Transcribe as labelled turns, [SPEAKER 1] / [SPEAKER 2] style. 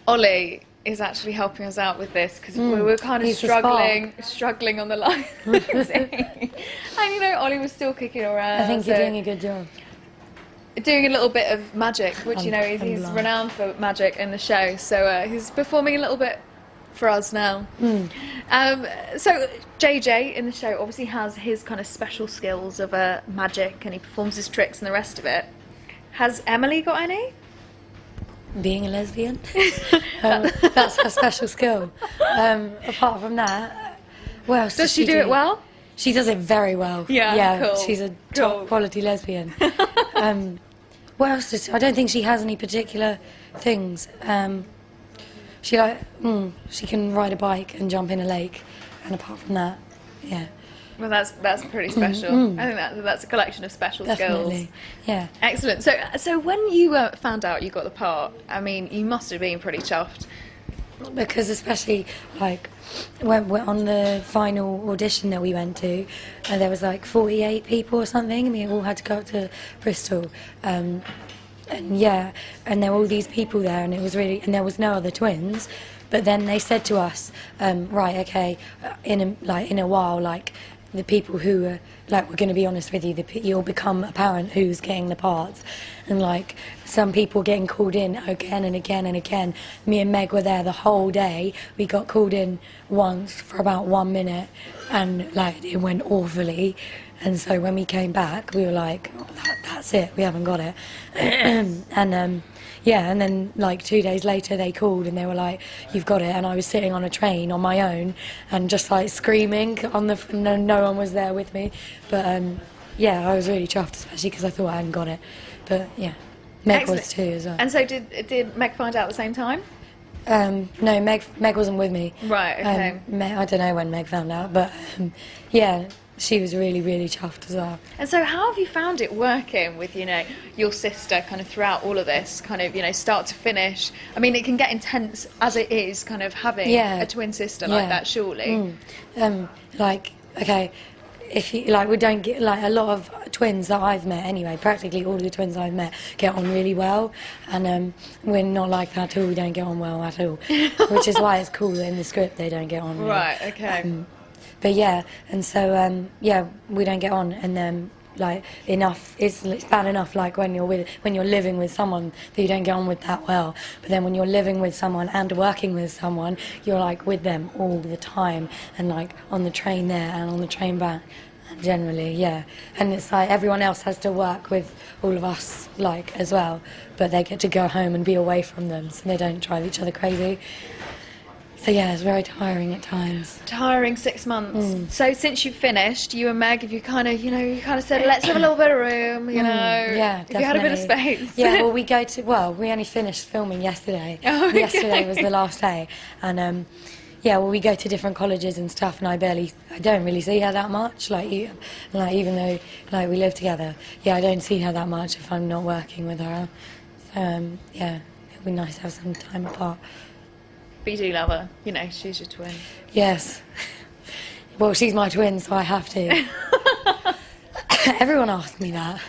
[SPEAKER 1] Ollie is actually helping us out with this because we were kind of
[SPEAKER 2] He's the
[SPEAKER 1] struggling on the line. And you know, Ollie was still kicking around.
[SPEAKER 2] I think you're doing a good job.
[SPEAKER 1] Doing a little bit of magic, which you know he's renowned for magic in the show. So he's performing a little bit for us now. So JJ in the show obviously has his kind of special skills of magic, and he performs his tricks and the rest of it. Has Emily got any?
[SPEAKER 2] Being a lesbian. That's her special skill. Apart from that, what else
[SPEAKER 1] does she do it well?
[SPEAKER 2] She does it very well.
[SPEAKER 1] Yeah, cool.
[SPEAKER 2] She's a top quality lesbian. What else does I don't think she has any particular things. She can ride a bike and jump in a lake, and apart from that, yeah.
[SPEAKER 1] Well, that's pretty special. I think that's a collection of special
[SPEAKER 2] Definitely.
[SPEAKER 1] skills.
[SPEAKER 2] Yeah.
[SPEAKER 1] Excellent. So when you found out you got the part, I mean, you must have been pretty chuffed.
[SPEAKER 2] Because especially like when we're on the final audition that we went to, there was like 48 people or something, and we all had to go up to Bristol. And there were all these people there, and it was really, and there was no other twins. But then they said to us, right, okay, in a while, like the people who are, like, we're going to be honest with you, you'll become apparent who's getting the parts. And like some people getting called in again and again and again. Me and Meg were there the whole day. We got called in once for about 1 minute, and like it went awfully. And so when we came back, we were like, oh, that's it, we haven't got it. And then like 2 days later they called and they were like, you've got it. And I was sitting on a train on my own and just like screaming no one was there with me. But I was really chuffed, especially because I thought I hadn't got it. But yeah, Meg was too as well.
[SPEAKER 1] And so did Meg find out at the same time?
[SPEAKER 2] No, Meg wasn't with me.
[SPEAKER 1] Right, okay.
[SPEAKER 2] I don't know when Meg found out, but yeah, she was really, really chuffed as well.
[SPEAKER 1] And so how have you found it working with, you know, your sister kind of throughout all of this, kind of, you know, start to finish? I mean, it can get intense as it is, kind of having a twin sister like that, surely.
[SPEAKER 2] If you, like, we don't get, like, a lot of twins that I've met anyway, practically all of the twins I've met get on really well, and we're not like that at all. We don't get on well at all, which is why it's cool that in the script they don't get on well.
[SPEAKER 1] Right, okay.
[SPEAKER 2] But yeah, and so we don't get on, and then like enough, it's bad enough like when you're living with someone that you don't get on with that well, but then when you're living with someone and working with someone, you're like with them all the time, and like on the train there and on the train back, and generally, and it's like everyone else has to work with all of us like as well, but they get to go home and be away from them, so they don't drive each other crazy. So yeah, it's very tiring at times.
[SPEAKER 1] Tiring 6 months. So since you've finished, you and Meg, have you kind of said, let's have a little bit of room, you know?
[SPEAKER 2] Yeah, definitely.
[SPEAKER 1] Have you had a bit of space?
[SPEAKER 2] Yeah, well, we only finished filming yesterday.
[SPEAKER 1] Oh, okay.
[SPEAKER 2] Yesterday was the last day. And we go to different colleges and stuff, and I don't really see her that much. Even though like we live together, I don't see her that much if I'm not working with her. So it'll be nice to have some time apart.
[SPEAKER 1] But you do love her, you know, she's your twin.
[SPEAKER 2] Yes. Well, she's my twin, so I have to. Everyone asks me that.